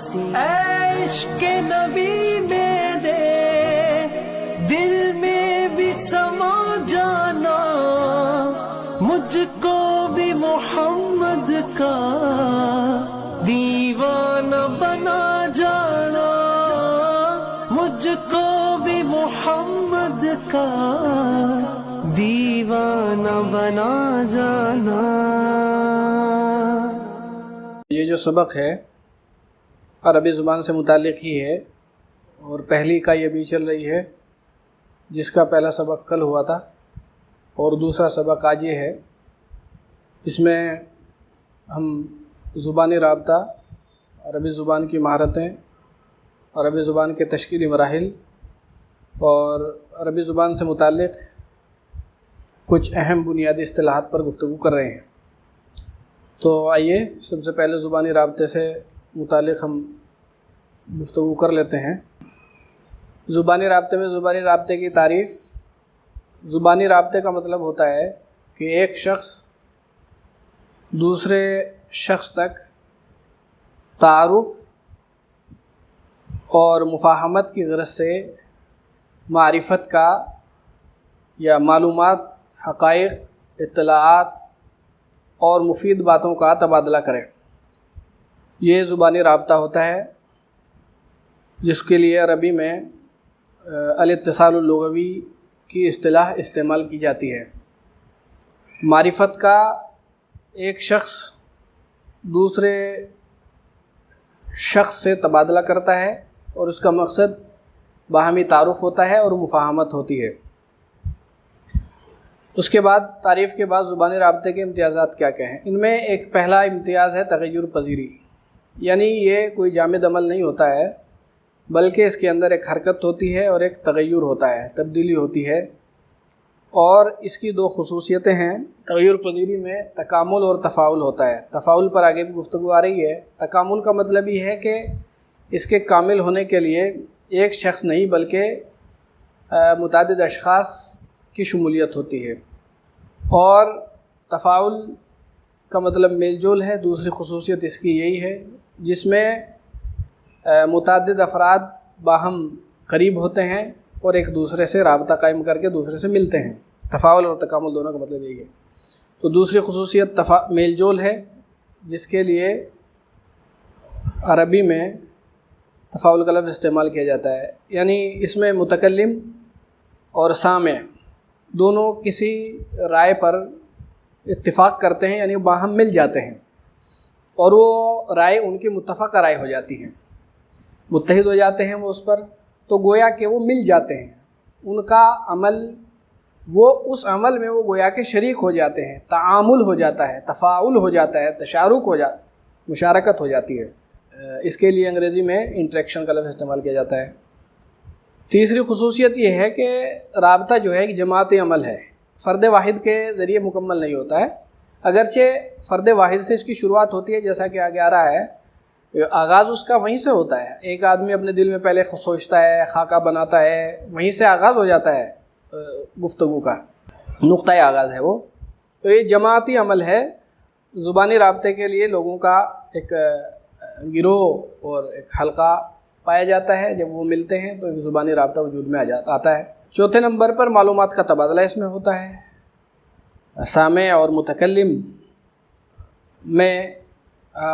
عشق نبی میرے دل میں بھی سما جانا، مجھ کو بھی محمد کا دیوانہ بنا جانا، مجھ کو بھی محمد کا دیوانہ بنا جانا۔ یہ جو سبق ہے عربی زبان سے متعلق ہی ہے، اور پہلی کا یہ بھی چل رہی ہے، جس کا پہلا سبق کل ہوا تھا اور دوسرا سبق آج یہ ہے۔ اس میں ہم زبانی رابطہ، عربی زبان کی مہارتیں، عربی زبان کے تشکیلی مراحل اور عربی زبان سے متعلق کچھ اہم بنیادی اصطلاحات پر گفتگو کر رہے ہیں۔ تو آئیے سب سے پہلے زبانی رابطے سے متعلق ہم گفتگو کر لیتے ہیں۔ زبانی رابطے میں زبانی رابطے کی تعریف، زبانی رابطے کا مطلب ہوتا ہے کہ ایک شخص دوسرے شخص تک تعارف اور مفاہمت کی غرض سے معرفت کا یا معلومات، حقائق، اطلاعات اور مفید باتوں کا تبادلہ کرے۔ یہ زبانی رابطہ ہوتا ہے، جس کے لیے عربی میں الاتصال اللغوی کی اصطلاح استعمال کی جاتی ہے۔ معرفت کا ایک شخص دوسرے شخص سے تبادلہ کرتا ہے اور اس کا مقصد باہمی تعارف ہوتا ہے اور مفاہمت ہوتی ہے۔ اس کے بعد تعریف کے بعد زبانی رابطے کے امتیازات کیا ہیں؟ ان میں ایک پہلا امتیاز ہے تغیر پذیری، یعنی یہ کوئی جامد عمل نہیں ہوتا ہے، بلکہ اس کے اندر ایک حرکت ہوتی ہے اور ایک تغیر ہوتا ہے، تبدیلی ہوتی ہے، اور اس کی دو خصوصیتیں ہیں۔ تغیر پذیری میں تکامل اور تفاعل ہوتا ہے۔ تفاعل پر آگے بھی گفتگو آ رہی ہے۔ تکامل کا مطلب یہ ہے کہ اس کے کامل ہونے کے لیے ایک شخص نہیں بلکہ متعدد اشخاص کی شمولیت ہوتی ہے، اور تفاعل کا مطلب میل جول ہے۔ دوسری خصوصیت اس کی یہی ہے جس میں متعدد افراد باہم قریب ہوتے ہیں اور ایک دوسرے سے رابطہ قائم کر کے دوسرے سے ملتے ہیں۔ تفاعل اور تکامل دونوں کا مطلب یہی ہے۔ تو دوسری خصوصیت میل جول ہے، جس کے لیے عربی میں تفاعل کا لفظ استعمال کیا جاتا ہے، یعنی اس میں متکلم اور سامع دونوں کسی رائے پر اتفاق کرتے ہیں، یعنی باہم مل جاتے ہیں، اور وہ رائے ان کی متفقہ رائے ہو جاتی ہے، متحد ہو جاتے ہیں وہ اس پر، تو گویا کہ وہ مل جاتے ہیں، ان کا عمل، وہ اس عمل میں وہ گویا کہ شریک ہو جاتے ہیں، تعامل ہو جاتا ہے، تفاعل ہو جاتا ہے، تشارک مشارکت ہو جاتی ہے۔ اس کے لیے انگریزی میں انٹریکشن کا لفظ استعمال کیا جاتا ہے۔ تیسری خصوصیت یہ ہے کہ رابطہ جو ہے ایک جماعتی عمل ہے، فرد واحد کے ذریعے مکمل نہیں ہوتا ہے، اگرچہ فرد واحد سے اس کی شروعات ہوتی ہے، جیسا کہ آگے آ رہا ہے، آغاز اس کا وہیں سے ہوتا ہے۔ ایک آدمی اپنے دل میں پہلے سوچتا ہے، خاکہ بناتا ہے، وہیں سے آغاز ہو جاتا ہے، گفتگو کا نقطۂ آغاز ہے وہ۔ تو یہ جماعتی عمل ہے۔ زبانی رابطے کے لیے لوگوں کا ایک گروہ اور ایک حلقہ پایا جاتا ہے، جب وہ ملتے ہیں تو ایک زبانی رابطہ وجود میں آتا ہے۔ چوتھے نمبر پر معلومات کا تبادلہ اس میں ہوتا ہے۔ سامع اور متکلم میں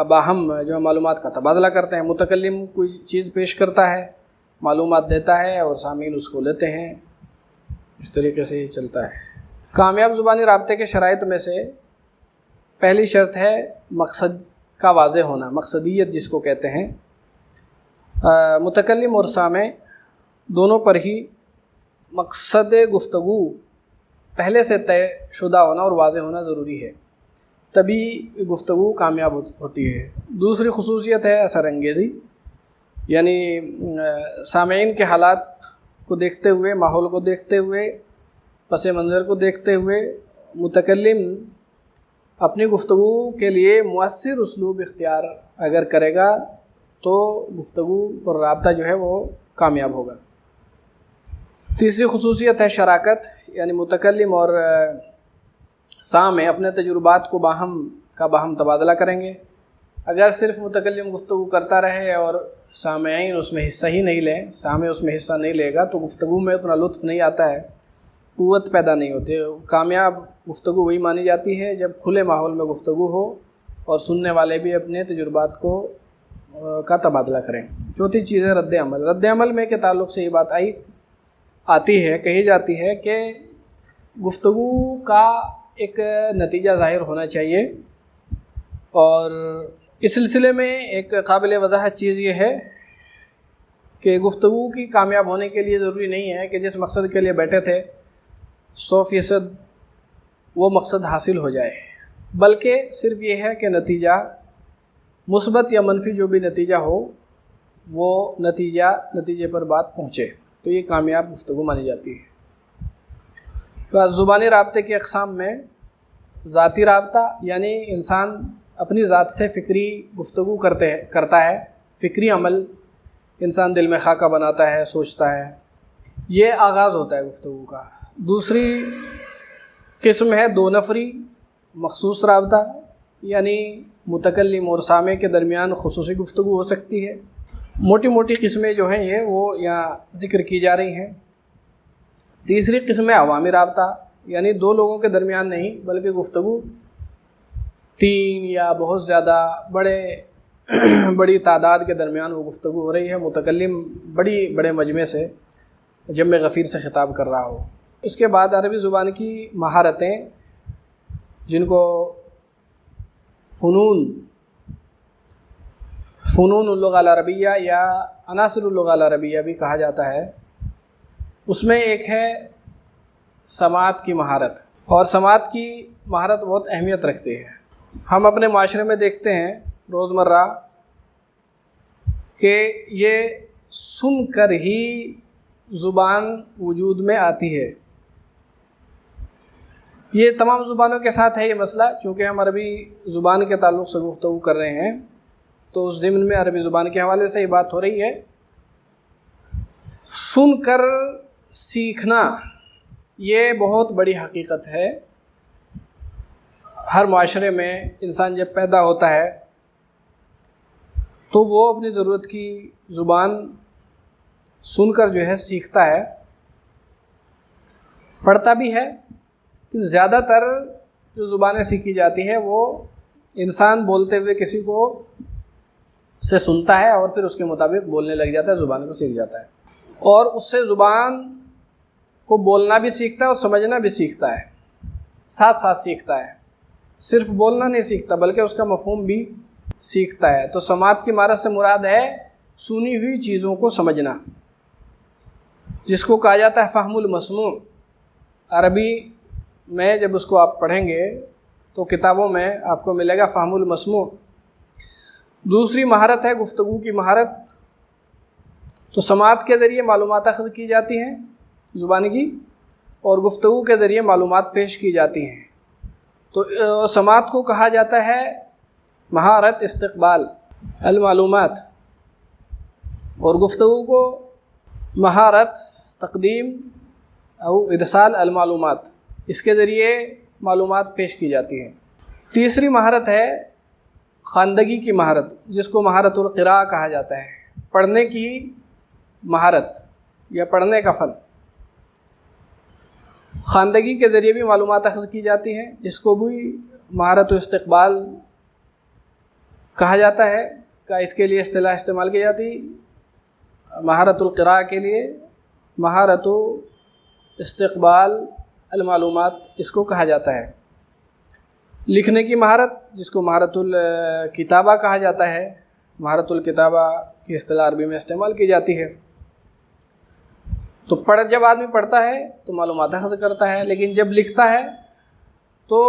باہم جو معلومات کا تبادلہ کرتے ہیں، متکلم کوئی چیز پیش کرتا ہے، معلومات دیتا ہے، اور سامعین اس کو لیتے ہیں، اس طریقے سے یہ چلتا ہے۔ کامیاب زبانی رابطے کے شرائط میں سے پہلی شرط ہے مقصد کا واضح ہونا، مقصدیت جس کو کہتے ہیں۔ متکلم اور سامع دونوں پر ہی مقصد گفتگو پہلے سے طے شدہ ہونا اور واضح ہونا ضروری ہے، تبھی گفتگو کامیاب ہوتی ہے۔ دوسری خصوصیت ہے اثر انگیزی، یعنی سامعین کے حالات کو دیکھتے ہوئے، ماحول کو دیکھتے ہوئے، پس منظر کو دیکھتے ہوئے متکلم اپنی گفتگو کے لیے مؤثر اسلوب اختیار اگر کرے گا تو گفتگو اور رابطہ جو ہے وہ کامیاب ہوگا۔ تیسری خصوصیت ہے شراکت، یعنی متکلم اور سامع اپنے تجربات کو باہم تبادلہ کریں گے۔ اگر صرف متکلم گفتگو کرتا رہے اور سامعین اس میں حصہ ہی نہیں لیں، سامع اس میں حصہ نہیں لے گا، تو گفتگو میں اتنا لطف نہیں آتا ہے، قوت پیدا نہیں ہوتی۔ کامیاب گفتگو وہی مانی جاتی ہے جب کھلے ماحول میں گفتگو ہو اور سننے والے بھی اپنے تجربات کا تبادلہ کریں۔ چوتھی چیز ہے رد عمل۔ رد عمل میں کے تعلق سے یہ بات کہی جاتی ہے کہ گفتگو کا ایک نتیجہ ظاہر ہونا چاہیے، اور اس سلسلے میں ایک قابل وضاحت چیز یہ ہے کہ گفتگو کی کامیاب ہونے کے لیے ضروری نہیں ہے کہ جس مقصد کے لیے بیٹھے تھے 100% وہ مقصد حاصل ہو جائے، بلکہ صرف یہ ہے کہ نتیجہ مثبت یا منفی جو بھی نتیجہ ہو وہ نتیجے پر بات پہنچے، تو یہ کامیاب گفتگو مانی جاتی ہے۔ بس زبانی رابطے کی اقسام میں ذاتی رابطہ، یعنی انسان اپنی ذات سے فکری گفتگو کرتا ہے، فکری عمل انسان دل میں خاکہ بناتا ہے، سوچتا ہے، یہ آغاز ہوتا ہے گفتگو کا۔ دوسری قسم ہے دو نفری مخصوص رابطہ، یعنی متکلم اور سامع کے درمیان خصوصی گفتگو ہو سکتی ہے۔ موٹی موٹی قسمیں جو ہیں یہ وہ یہاں ذکر کی جا رہی ہیں۔ تیسری قسم ہے عوامی رابطہ، یعنی دو لوگوں کے درمیان نہیں بلکہ گفتگو 3 یا بہت زیادہ بڑی تعداد کے درمیان وہ گفتگو ہو رہی ہے، متکلم بڑے مجمع سے جمع غفیر سے خطاب کر رہا ہو۔ اس کے بعد عربی زبان کی مہارتیں، جن کو فنون اللغہ العربیہ یا عناصر اللغہ العربیہ بھی کہا جاتا ہے، اس میں ایک ہے سماعت کی مہارت، اور سماعت کی مہارت بہت اہمیت رکھتی ہے۔ ہم اپنے معاشرے میں دیکھتے ہیں روزمرہ کہ یہ سن کر ہی زبان وجود میں آتی ہے۔ یہ تمام زبانوں کے ساتھ ہے یہ مسئلہ، چونکہ ہم عربی زبان کے تعلق سے گفتگو کر رہے ہیں تو اس ضمن میں عربی زبان کے حوالے سے یہ بات ہو رہی ہے۔ سن کر سیکھنا یہ بہت بڑی حقیقت ہے۔ ہر معاشرے میں انسان جب پیدا ہوتا ہے تو وہ اپنی ضرورت کی زبان سن کر جو ہے سیکھتا ہے، پڑھتا بھی ہے، کہ زیادہ تر جو زبانیں سیکھی جاتی ہیں وہ انسان بولتے ہوئے کسی کو سے سنتا ہے اور پھر اس کے مطابق بولنے لگ جاتا ہے، زبان کو سیکھ جاتا ہے، اور اس سے زبان کو بولنا بھی سیکھتا ہے اور سمجھنا بھی سیکھتا ہے، ساتھ ساتھ سیکھتا ہے، صرف بولنا نہیں سیکھتا بلکہ اس کا مفہوم بھی سیکھتا ہے۔ تو سماعت کی مہارت سے مراد ہے سنی ہوئی چیزوں کو سمجھنا، جس کو کہا جاتا ہے فہم المسموع۔ عربی میں جب اس کو آپ پڑھیں گے تو کتابوں میں آپ کو ملے گا فہم المسموع۔ دوسری مہارت ہے گفتگو کی مہارت۔ تو سماعت کے ذریعے معلومات اخذ کی جاتی ہیں زبان کی، اور گفتگو کے ذریعے معلومات پیش کی جاتی ہیں۔ تو سماعت کو کہا جاتا ہے مہارت استقبال المعلومات، اور گفتگو کو مہارت تقدیم او ارسال المعلومات، اس کے ذریعے معلومات پیش کی جاتی ہیں۔ تیسری مہارت ہے خواندگی کی مہارت، جس کو مہارت القراء کہا جاتا ہے، پڑھنے کی مہارت یا پڑھنے کا فن۔ خواندگی کے ذریعے بھی معلومات اخذ کی جاتی ہیں، اس کو بھی مہارت استقبال کہا جاتا ہے، اس کے لیے اصطلاح استعمال کی جاتی۔ مہارت القراء کے لیے مہارت استقبال المعلومات اس کو کہا جاتا ہے۔ لکھنے کی مہارت، جس کو مہارت الکتابہ کہا جاتا ہے، مہارت الکتابہ کی اصطلاح عربی میں استعمال کی جاتی ہے۔ تو جب آدمی پڑھتا ہے تو معلومات حاصل کرتا ہے، لیکن جب لکھتا ہے تو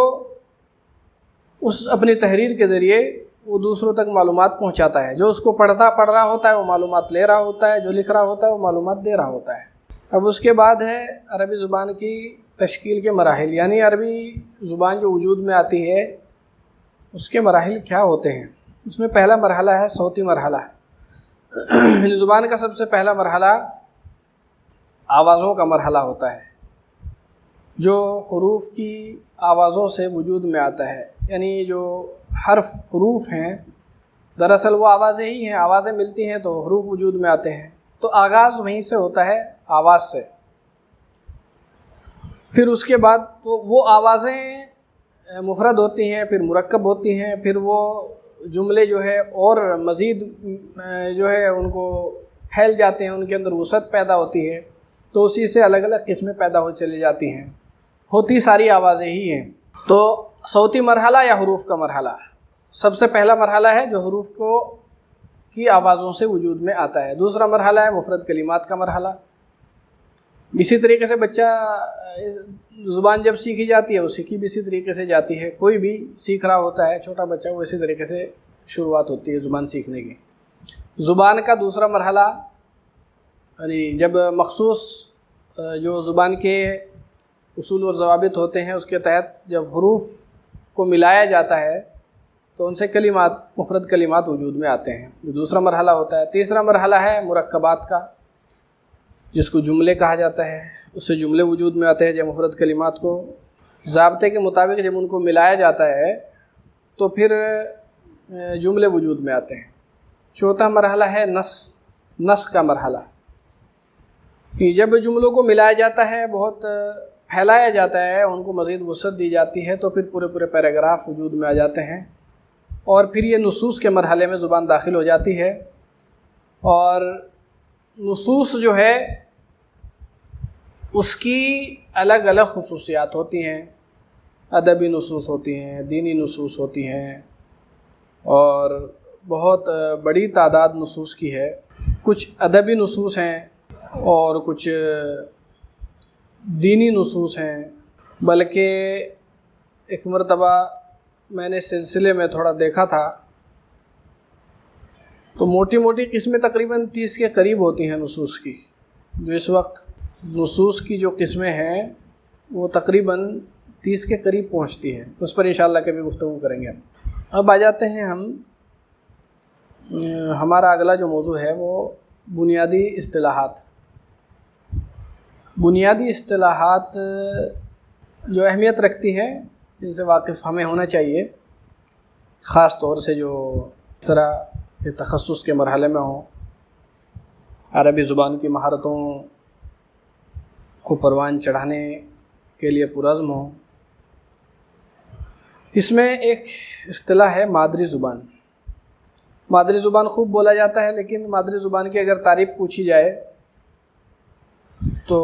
اس اپنی تحریر کے ذریعے وہ دوسروں تک معلومات پہنچاتا ہے۔ جو اس کو پڑھ رہا ہوتا ہے وہ معلومات لے رہا ہوتا ہے، جو لکھ رہا ہوتا ہے وہ معلومات دے رہا ہوتا ہے۔ اب اس کے بعد ہے عربی زبان کی تشکیل کے مراحل، یعنی عربی زبان جو وجود میں آتی ہے اس کے مراحل کیا ہوتے ہیں۔ اس میں پہلا مرحلہ ہے صوتی مرحلہ۔ زبان کا سب سے پہلا مرحلہ آوازوں کا مرحلہ ہوتا ہے، جو حروف کی آوازوں سے وجود میں آتا ہے، یعنی جو حروف ہیں دراصل وہ آوازیں ہی ہیں، آوازیں ملتی ہیں تو حروف وجود میں آتے ہیں۔ تو آغاز وہیں سے ہوتا ہے، آواز سے۔ پھر اس کے بعد تو وہ آوازیں مفرد ہوتی ہیں، پھر مرکب ہوتی ہیں، پھر وہ جملے جو ہے اور مزید جو ہے ان کو پھیل جاتے ہیں، ان کے اندر وسعت پیدا ہوتی ہے، تو اسی سے الگ الگ قسمیں پیدا ہو چلی جاتی ہیں، ہوتی ساری آوازیں ہی ہیں۔ تو صوتی مرحلہ یا حروف کا مرحلہ، سب سے پہلا مرحلہ ہے جو حروف کی آوازوں سے وجود میں آتا ہے۔ دوسرا مرحلہ ہے مفرد کلمات کا مرحلہ۔ اسی طریقے سے بچہ زبان جب سیکھی جاتی ہے وہ سیکھی بھی اسی طریقے سے جاتی ہے، کوئی بھی سیکھ رہا ہوتا ہے چھوٹا بچہ، وہ اسی طریقے سے شروعات ہوتی ہے زبان سیکھنے کی۔ زبان کا دوسرا مرحلہ یعنی جب مخصوص جو زبان کے اصول اور ضوابط ہوتے ہیں اس کے تحت جب حروف کو ملایا جاتا ہے تو ان سے کلمات، مفرد کلمات وجود میں آتے ہیں، جو دوسرا مرحلہ ہوتا ہے۔ تیسرا مرحلہ ہے مرکبات کا، جس کو جملے کہا جاتا ہے، اس سے جملے وجود میں آتے ہیں۔ جب مفرد کلمات کو ضابطے کے مطابق جب ان کو ملایا جاتا ہے تو پھر جملے وجود میں آتے ہیں۔ چوتھا مرحلہ ہے نص کا مرحلہ، جب جملوں کو ملایا جاتا ہے، بہت پھیلایا جاتا ہے، ان کو مزید وسعت دی جاتی ہے، تو پھر پورے پیراگراف وجود میں آ جاتے ہیں، اور پھر یہ نصوص کے مرحلے میں زبان داخل ہو جاتی ہے۔ اور نصوص جو ہے اس کی الگ الگ خصوصیات ہوتی ہیں، ادبی نصوص ہوتی ہیں، دینی نصوص ہوتی ہیں، اور بہت بڑی تعداد نصوص کی ہے۔ کچھ ادبی نصوص ہیں اور کچھ دینی نصوص ہیں، بلکہ ایک مرتبہ میں نے سلسلے میں تھوڑا دیکھا تھا تو موٹی موٹی قسمیں تقریباً 30 کے قریب ہوتی ہیں نصوص کی۔ جو اس وقت نصوص کی جو قسمیں ہیں وہ تقریباً 30 کے قریب پہنچتی ہیں، اس پر انشاءاللہ کبھی گفتگو کریں گے۔ اب آ جاتے ہیں ہم، ہمارا اگلا جو موضوع ہے وہ بنیادی اصطلاحات۔ بنیادی اصطلاحات جو اہمیت رکھتی ہیں، ان سے واقف ہمیں ہونا چاہیے، خاص طور سے جو اس طرح کے تخصص کے مرحلے میں ہوں، عربی زبان کی مہارتوں کو پروان چڑھانے کے لیے پرعزم ہوں۔ اس میں ایک اصطلاح ہے مادری زبان۔ مادری زبان خوب بولا جاتا ہے، لیکن مادری زبان کی اگر تعریف پوچھی جائے تو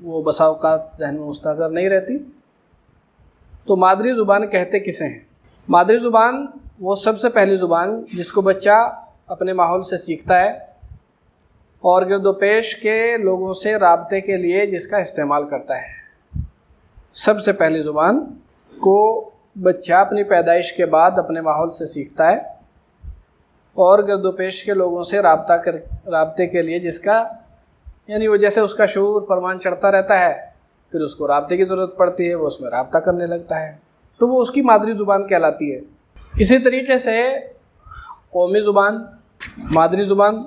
وہ بسا اوقات ذہن میں مستحضر نہیں رہتی۔ تو مادری زبان کہتے کسے ہیں؟ مادری زبان وہ سب سے پہلی زبان جس کو بچہ اپنے ماحول سے سیکھتا ہے اور گرد و پیش کے لوگوں سے رابطے کے لیے جس کا استعمال کرتا ہے۔ سب سے پہلی زبان کو بچہ اپنی پیدائش کے بعد اپنے ماحول سے سیکھتا ہے اور گرد و پیش کے لوگوں سے رابطے کے لیے جس کا، یعنی وہ جیسے اس کا شعور پروان چڑھتا رہتا ہے، پھر اس کو رابطے کی ضرورت پڑتی ہے، وہ اس میں رابطہ کرنے لگتا ہے، تو وہ اس کی مادری زبان کہلاتی ہے۔ اسی طریقے سے قومی زبان، مادری زبان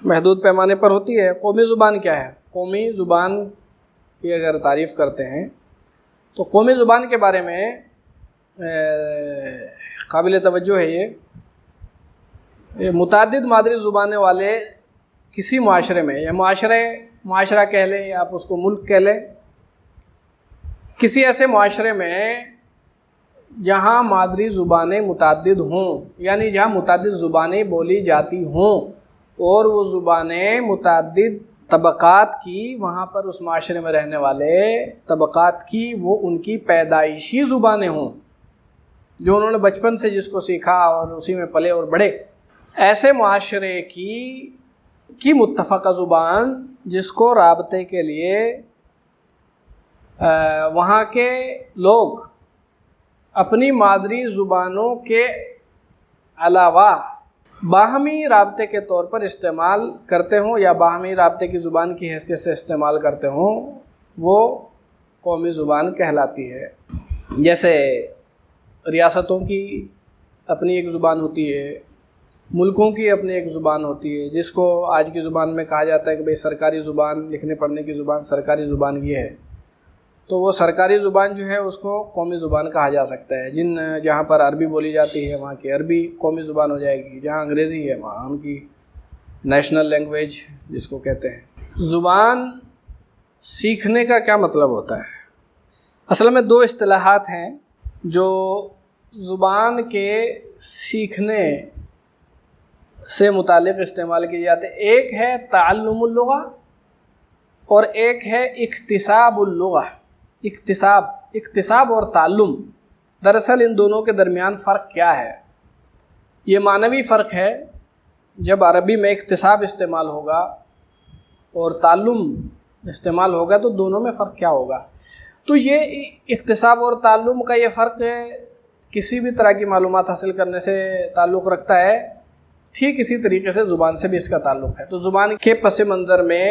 محدود پیمانے پر ہوتی ہے۔ قومی زبان کیا ہے؟ قومی زبان کی اگر تعریف کرتے ہیں تو قومی زبان کے بارے میں قابل توجہ ہے یہ متعدد مادری زبانیں والے کسی معاشرے میں، یا معاشرہ کہہ لیں یا آپ اس کو ملک کہہ لیں، کسی ایسے معاشرے میں جہاں مادری زبانیں متعدد ہوں، یعنی جہاں متعدد زبانیں بولی جاتی ہوں اور وہ زبانیں متعدد طبقات کی، وہاں پر اس معاشرے میں رہنے والے طبقات کی وہ ان کی پیدائشی زبانیں ہوں، جو انہوں نے بچپن سے جس کو سیکھا اور اسی میں پلے اور بڑھے، ایسے معاشرے کی متفقہ زبان جس کو رابطے کے لیے وہاں کے لوگ اپنی مادری زبانوں کے علاوہ باہمی رابطے کے طور پر استعمال کرتے ہوں یا باہمی رابطے کی زبان کی حیثیت سے استعمال کرتے ہوں، وہ قومی زبان کہلاتی ہے۔ جیسے ریاستوں کی اپنی ایک زبان ہوتی ہے، ملکوں کی اپنی ایک زبان ہوتی ہے، جس کو آج کی زبان میں کہا جاتا ہے کہ بھئی سرکاری زبان، لکھنے پڑھنے کی زبان سرکاری زبان یہ ہے۔ تو وہ سرکاری زبان جو ہے اس کو قومی زبان کہا جا سکتا ہے. جہاں پر عربی بولی جاتی ہے وہاں کی عربی قومی زبان ہو جائے گی، جہاں انگریزی ہے وہاں ان کی نیشنل لینگویج جس کو کہتے ہیں. زبان سیکھنے کا کیا مطلب ہوتا ہے؟ اصل میں دو اصطلاحات ہیں جو زبان کے سیکھنے سے متعلق استعمال کی جاتے ہیں. ایک ہے تعلم اللغہ اور ایک ہے اکتساب اللغہ. اکتساب اور تعلم، دراصل ان دونوں کے درمیان فرق کیا ہے؟ یہ معنوی فرق ہے. جب عربی میں اکتساب استعمال ہوگا اور تعلم استعمال ہوگا تو دونوں میں فرق کیا ہوگا؟ تو یہ اکتساب اور تعلم کا یہ فرق کسی بھی طرح کی معلومات حاصل کرنے سے تعلق رکھتا ہے، ٹھیک اسی طریقے سے زبان سے بھی اس کا تعلق ہے. تو زبان کے پس منظر میں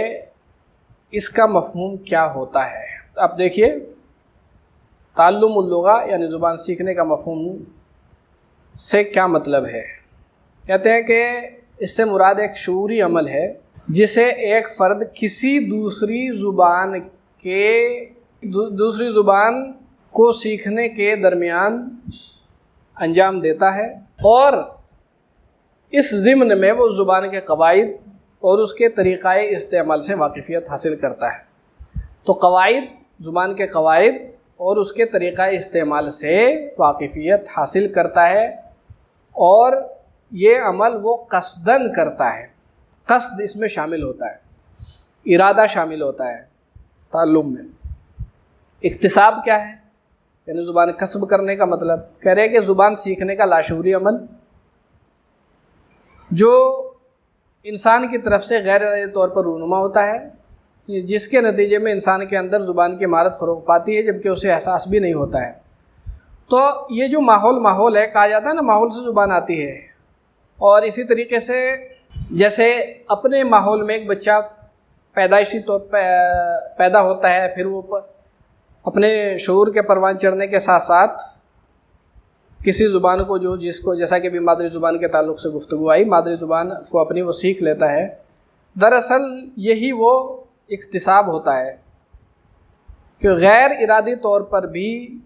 اس کا مفہوم کیا ہوتا ہے؟ اب دیکھیے، تعلم اللغہ یعنی زبان سیکھنے کا مفہوم سے کیا مطلب ہے؟ کہتے ہیں کہ اس سے مراد ایک شعوری عمل ہے جسے ایک فرد کسی دوسری زبان کو سیکھنے کے درمیان انجام دیتا ہے، اور اس ضمن میں وہ زبان کے قواعد اور اس کے طریقۂ استعمال سے واقفیت حاصل کرتا ہے. تو زبان کے قواعد اور اس کے طریقۂ استعمال سے واقفیت حاصل کرتا ہے، اور یہ عمل وہ قصداً کرتا ہے. قصد اس میں شامل ہوتا ہے، ارادہ شامل ہوتا ہے تعلم میں. اکتساب کیا ہے؟ یعنی زبان کسب کرنے کا مطلب کہہ رہے ہیں کہ زبان سیکھنے کا لاشعوری عمل جو انسان کی طرف سے غیر ارادی طور پر رونما ہوتا ہے، جس کے نتیجے میں انسان کے اندر زبان کی مہارت فروغ پاتی ہے جبکہ اسے احساس بھی نہیں ہوتا ہے. تو یہ جو ماحول ہے، کہا جاتا ہے نا ماحول سے زبان آتی ہے. اور اسی طریقے سے جیسے اپنے ماحول میں ایک بچہ پیدائشی طور پہ پیدا ہوتا ہے، پھر وہ اپنے شعور کے پروان چڑھنے کے ساتھ ساتھ کسی زبان کو جس کو جیسا کہ بھی مادری زبان کے تعلق سے گفتگو آئی، مادری زبان کو اپنی وہ سیکھ لیتا ہے. دراصل یہی وہ اکتساب ہوتا ہے کہ غیر ارادی طور پر بھی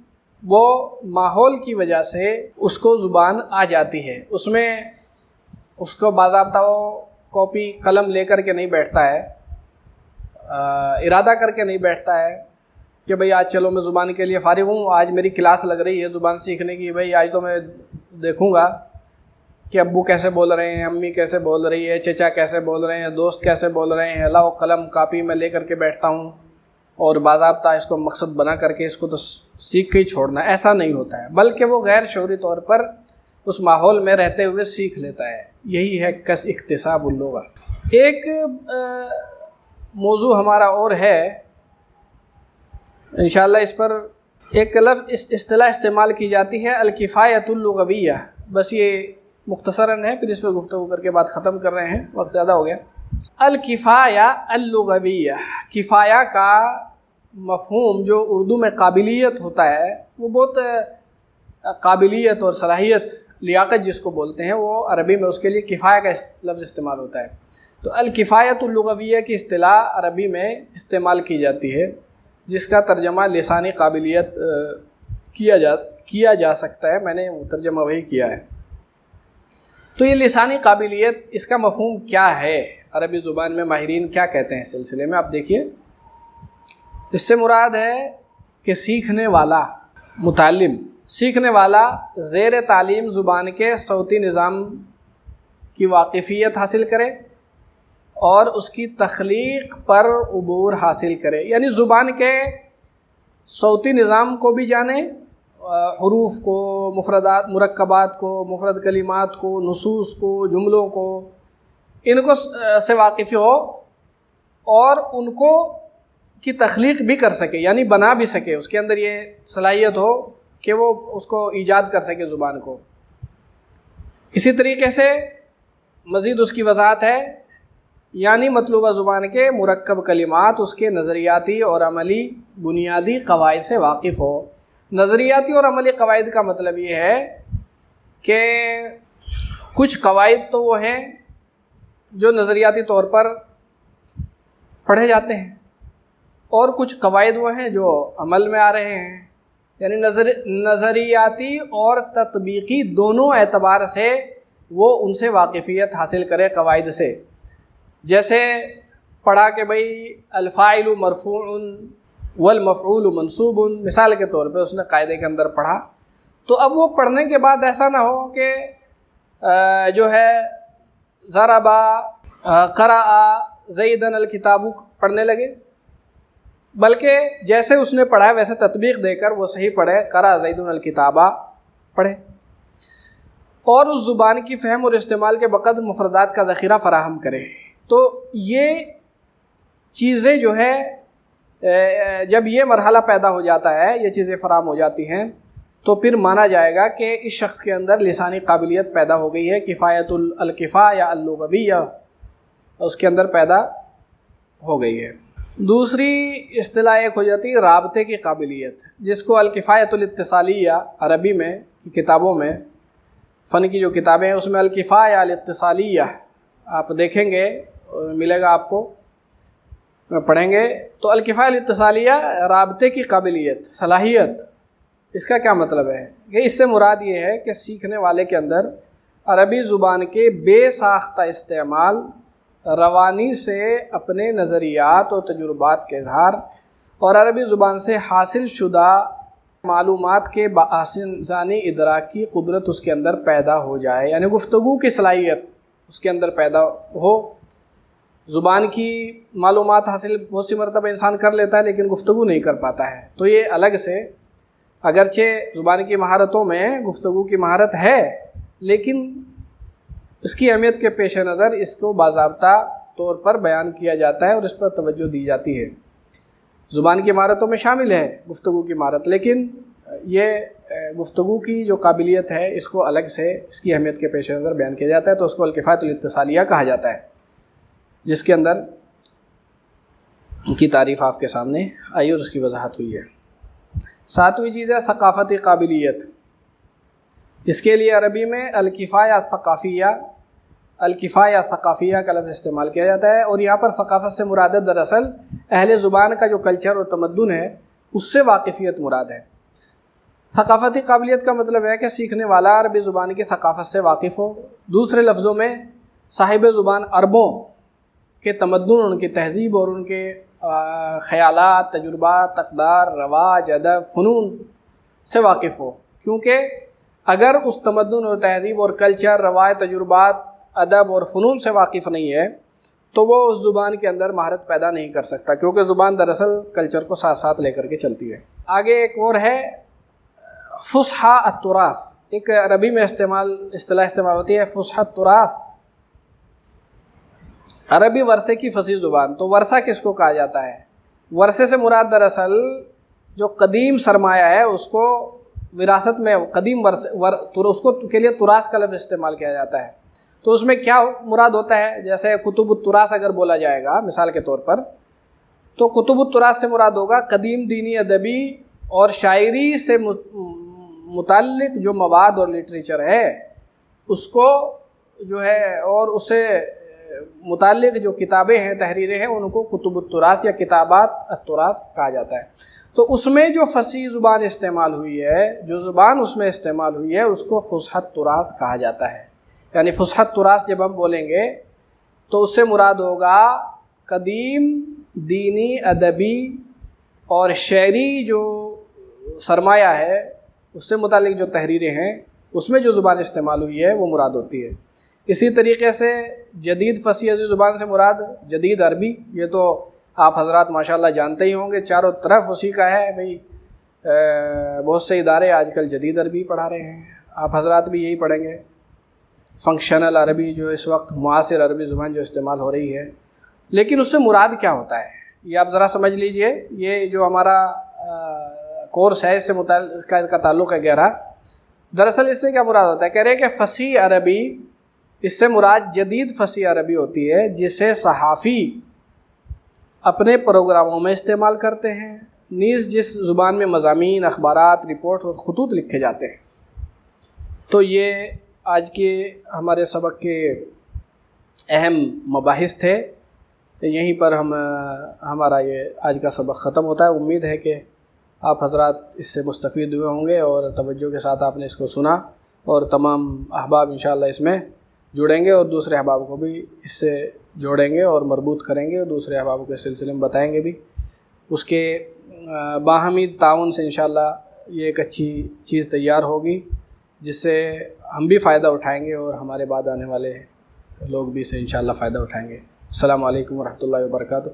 وہ ماحول کی وجہ سے اس کو زبان آ جاتی ہے. اس میں اس کو باضابطہ وہ کاپی قلم لے کر کے نہیں بیٹھتا ہے، ارادہ کر کے نہیں بیٹھتا ہے کہ بھئی آج چلو میں زبان کے لیے فارغ ہوں، آج میری کلاس لگ رہی ہے زبان سیکھنے کی، بھئی آج تو میں دیکھوں گا کہ ابو کیسے بول رہے ہیں، امی کیسے بول رہی ہے، چچا کیسے بول رہے ہیں، دوست کیسے بول رہے ہیں، لاؤ قلم کاپی میں لے کر کے بیٹھتا ہوں اور باضابطہ اس کو مقصد بنا کر کے اس کو تو سیکھ کے ہی چھوڑنا. ایسا نہیں ہوتا ہے، بلکہ وہ غیر شعوری طور پر اس ماحول میں رہتے ہوئے سیکھ لیتا ہے. یہی ہے اکتساب اللغہ. ایک موضوع ہمارا اور ہے، انشاءاللہ اس پر ایک لفظ اصطلاح استعمال کی جاتی ہے، الکفایۃ اللغویہ. بس یہ مختصراً ہے، پھر اس پر گفتگو کر کے بات ختم کر رہے ہیں، وقت زیادہ ہو گیا. الکفایہ اللغویہ، کفایہ کا مفہوم جو اردو میں قابلیت ہوتا ہے، وہ بہت قابلیت اور صلاحیت، لیاقت جس کو بولتے ہیں، وہ عربی میں اس کے لیے کفایہ کا لفظ استعمال ہوتا ہے. تو الکفایۃ اللغویہ کی اصطلاح عربی میں استعمال کی جاتی ہے، جس کا ترجمہ لسانی قابلیت کیا جا سکتا ہے. میں نے وہ ترجمہ وہی کیا ہے. تو یہ لسانی قابلیت، اس کا مفہوم کیا ہے عربی زبان میں؟ ماہرین کیا کہتے ہیں اس سلسلے میں؟ آپ دیکھیے، اس سے مراد ہے کہ سیکھنے والا، متعلم، سیکھنے والا زیر تعلیم زبان کے صوتی نظام کی واقفیت حاصل کرے اور اس کی تخلیق پر عبور حاصل کرے. یعنی زبان کے صوتی نظام کو بھی جانے، حروف کو، مفردات، مرکبات کو، مفرد کلمات کو، نصوص کو، جملوں کو، ان کو سے واقف ہو اور ان کو کی تخلیق بھی کر سکے، یعنی بنا بھی سکے. اس کے اندر یہ صلاحیت ہو کہ وہ اس کو ایجاد کر سکے زبان کو. اسی طریقے سے مزید اس کی وضاحت ہے، یعنی مطلوبہ زبان کے مرکب کلمات اس کے نظریاتی اور عملی بنیادی قواعد سے واقف ہو. نظریاتی اور عملی قواعد کا مطلب یہ ہے کہ کچھ قواعد تو وہ ہیں جو نظریاتی طور پر پڑھے جاتے ہیں، اور کچھ قواعد وہ ہیں جو عمل میں آ رہے ہیں، یعنی نظریاتی اور تطبیقی دونوں اعتبار سے وہ ان سے واقفیت حاصل کرے قواعد سے۔ جیسے پڑھا کہ بھئی الفاعل مرفوع والمفعول منصوب، مثال کے طور پہ اس نے قاعدے کے اندر پڑھا، تو اب وہ پڑھنے کے بعد ایسا نہ ہو کہ جو ہے ضرب قرأ زیدن الکتاب پڑھنے لگے، بلکہ جیسے اس نے پڑھا ہے ویسے تطبیق دے کر وہ صحیح پڑھے، قرأ زیدن الکتاب پڑھے، اور اس زبان کی فہم اور استعمال کے وقت مفردات کا ذخیرہ فراہم کرے۔ تو یہ چیزیں جو ہے جب یہ مرحلہ پیدا ہو جاتا ہے، یہ چیزیں فراہم ہو جاتی ہیں، تو پھر مانا جائے گا کہ اس شخص کے اندر لسانی قابلیت پیدا ہو گئی ہے، کفایت الکفا یا اللغویہ اس کے اندر پیدا ہو گئی ہے۔ دوسری اصطلاح ایک ہو جاتی ہے رابطے کی قابلیت، جس کو الکفایت الاتصالیہ عربی میں کتابوں میں، فن کی جو کتابیں ہیں اس میں الکفایہ الاتصالیہ آپ دیکھیں گے، ملے گا آپ کو، پڑھیں گے تو الکفایہ الاتصالیہ رابطے کی قابلیت، صلاحیت، اس کا کیا مطلب ہے کہ اس سے مراد یہ ہے کہ سیکھنے والے کے اندر عربی زبان کے بے ساختہ استعمال، روانی سے اپنے نظریات اور تجربات کے اظہار، اور عربی زبان سے حاصل شدہ معلومات کے بآسانی ادراک کی قدرت اس کے اندر پیدا ہو جائے، یعنی گفتگو کی صلاحیت اس کے اندر پیدا ہو۔ زبان کی معلومات حاصل بہت سی مرتبہ انسان کر لیتا ہے لیکن گفتگو نہیں کر پاتا ہے، تو یہ الگ سے، اگرچہ زبان کی مہارتوں میں گفتگو کی مہارت ہے لیکن اس کی اہمیت کے پیش نظر اس کو باضابطہ طور پر بیان کیا جاتا ہے اور اس پر توجہ دی جاتی ہے۔ زبان کی مہارتوں میں شامل ہے گفتگو کی مہارت، لیکن یہ گفتگو کی جو قابلیت ہے اس کو الگ سے اس کی اہمیت کے پیش نظر بیان کیا جاتا ہے، تو اس کو الکفایۃ الاتصالیہ کہا جاتا ہے، جس کے اندر کی تعریف آپ کے سامنے آئی اور اس کی وضاحت ہوئی ہے۔ ساتویں چیز ہے ثقافتی قابلیت۔ اس کے لیے عربی میں الکفایہ ثقافیہ کا لفظ استعمال کیا جاتا ہے، اور یہاں پر ثقافت سے مراد دراصل اہل زبان کا جو کلچر اور تمدن ہے اس سے واقفیت مراد ہے۔ ثقافتی قابلیت کا مطلب ہے کہ سیکھنے والا عربی زبان کی ثقافت سے واقف ہو، دوسرے لفظوں میں صاحب زبان عربوں کے تمدن، ان کی تہذیب اور ان کے خیالات، تجربات، اقدار، رواج، ادب، فنون سے واقف ہو، کیونکہ اگر اس تمدن اور تہذیب اور کلچر، رواج، تجربات، ادب اور فنون سے واقف نہیں ہے تو وہ اس زبان کے اندر مہارت پیدا نہیں کر سکتا، کیونکہ زبان دراصل کلچر کو ساتھ ساتھ لے کر کے چلتی ہے۔ آگے ایک اور ہے فصحى التراث، ایک عربی میں اصطلاح استعمال ہوتی ہے فصحى التراث، عربی ورثے کی فصیح زبان۔ تو ورثہ کس کو کہا جاتا ہے؟ ورثے سے مراد دراصل جو قدیم سرمایہ ہے اس کو وراثت میں قدیم اس کو کے لیے تراث کا لفظ استعمال کیا جاتا ہے، تو اس میں کیا مراد ہوتا ہے؟ جیسے کتب التراث اگر بولا جائے گا مثال کے طور پر، تو کتب التراث سے مراد ہوگا قدیم دینی، ادبی اور شاعری سے متعلق جو مواد اور لٹریچر ہے اس کو جو ہے، اور اس سے متعلق جو کتابیں ہیں، تحریریں ہیں، ان کو کتب التراث یا کتابات التراث کہا جاتا ہے۔ تو اس میں جو فصیح زبان استعمال ہوئی ہے، جو زبان اس میں استعمال ہوئی ہے، اس کو فصحى التراث کہا جاتا ہے۔ یعنی فصحى التراث جب ہم بولیں گے تو اس سے مراد ہوگا قدیم دینی، ادبی اور شعری جو سرمایہ ہے اس سے متعلق جو تحریریں ہیں اس میں جو زبان استعمال ہوئی ہے وہ مراد ہوتی ہے۔ اسی طریقے سے جدید فصیح زبان سے مراد جدید عربی، یہ تو آپ حضرات ماشاءاللہ جانتے ہی ہوں گے، چاروں طرف اسی کا ہے بھئی، بہت سے ادارے آج کل جدید عربی پڑھا رہے ہیں، آپ حضرات بھی یہی پڑھیں گے، فنکشنل عربی جو اس وقت معاصر عربی زبان جو استعمال ہو رہی ہے۔ لیکن اس سے مراد کیا ہوتا ہے یہ آپ ذرا سمجھ لیجئے، یہ جو ہمارا کورس ہے اس سے متعلق اس کا تعلق ہے گہرا۔ دراصل اس سے کیا مراد ہوتا ہے؟ کہہ رہے ہیں کہ فصیح عربی، اس سے مراد جدید فصیح عربی ہوتی ہے جسے صحافی اپنے پروگراموں میں استعمال کرتے ہیں، نیز جس زبان میں مضامین، اخبارات، رپورٹس اور خطوط لکھے جاتے ہیں۔ تو یہ آج کے ہمارے سبق کے اہم مباحث تھے، یہیں پر ہمارا یہ آج کا سبق ختم ہوتا ہے۔ امید ہے کہ آپ حضرات اس سے مستفید ہوئے ہوں گے اور توجہ کے ساتھ آپ نے اس کو سنا، اور تمام احباب انشاءاللہ اس میں جڑیں گے اور دوسرے احباب کو بھی اس سے جوڑیں گے اور مربوط کریں گے اور دوسرے احباب کو اس سلسلے میں بتائیں گے بھی۔ اس کے باہمی تعاون سے انشاءاللہ یہ ایک اچھی چیز تیار ہوگی جس سے ہم بھی فائدہ اٹھائیں گے اور ہمارے بعد آنے والے لوگ بھی اسے انشاءاللہ فائدہ اٹھائیں گے۔ السلام علیکم ورحمۃ اللہ وبرکاتہ۔